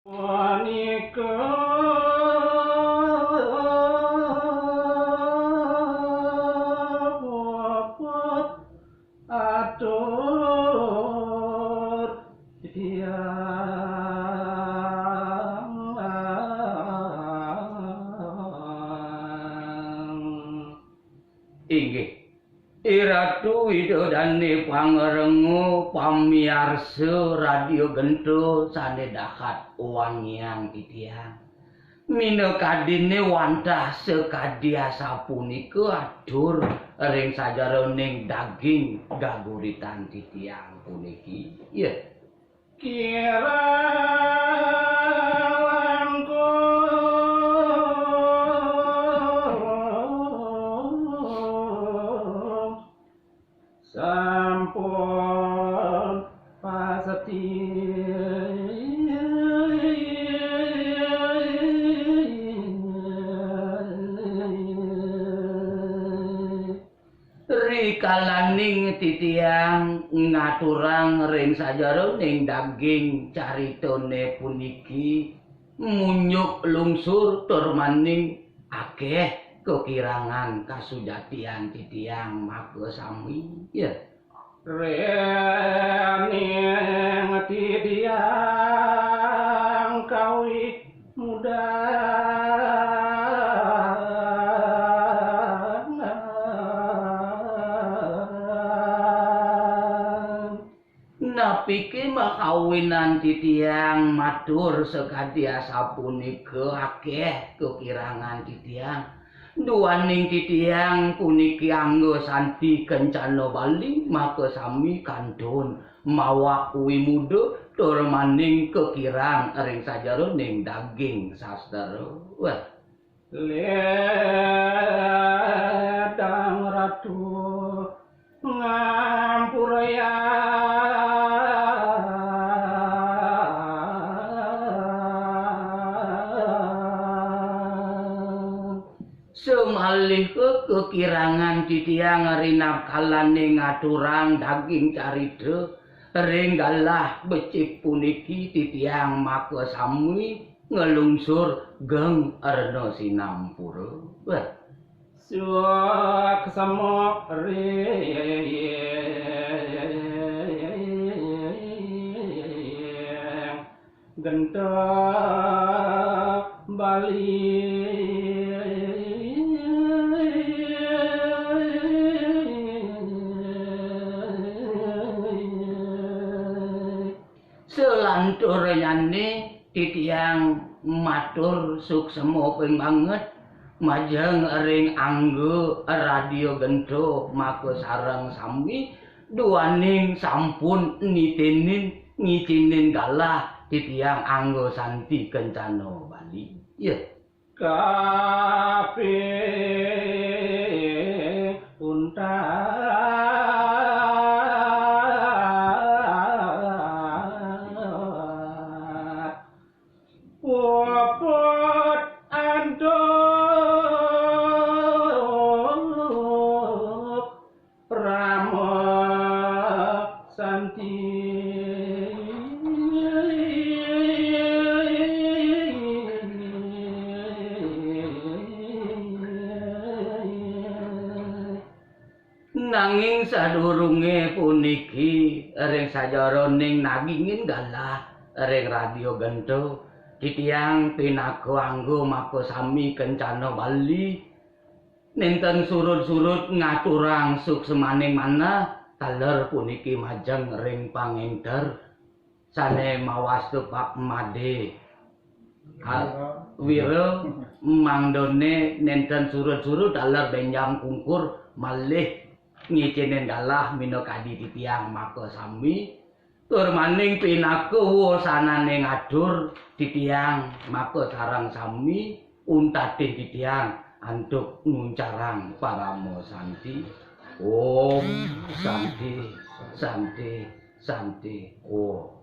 Wanita bobot atur inggih Iratu widodane pangerengu pamiarsa radio Gento sanedahat wangiang titiang minekadine wantah sekadiasa punika adur ring sajaroning daging gaguritan titiang puniki ya kira sampun pasati rikalaning titiang ngaturang ring sajaroning daging caritone puniki munyuk lungsur tur maning akeh kekirangan kasujatian titiang maka sami ya rening titiang kawi muda napiki makawinan titiang matur sekadiasa punika akeh kekirangan titiang duaning titiang puniki anggo santi kencana bali maka sami kandhon mawa kuwi muda tur maning kekirang ring sajaroning daging sastra wah ledang ratu ngampurya semalih kekirangan titiang rinapkalane ngaturang daging carita renggalah becik puniki titiang maka sami ngelungsur geng arna sinampura wah suak samo Gento Bali selanturnyane titiang matur suksema ping banget majeng ring anggo radio Gento maka sareng sami duaning sampun nitinin ngicinin galah titiang anggo santi kencana Bali ya kabeh bobot anduk Rama Santi nanging sadurunge puniki ring sajaroning nagingin galah ring radio Gento titiang pinago anggo maka sami kencana Bali nenten surut-surut ngaturang suksemaning manah taler puniki majeng ring pangenter sane mawas tepak made wira mangdone nenten surut-surut taler benjang kungkur malih ngicinin galah minakadi titiang maka sami tur maning pinaku wosanane ngadur titiang maka sarang sami untating titiang antuk nguncarang paramo santi om santi santi santi om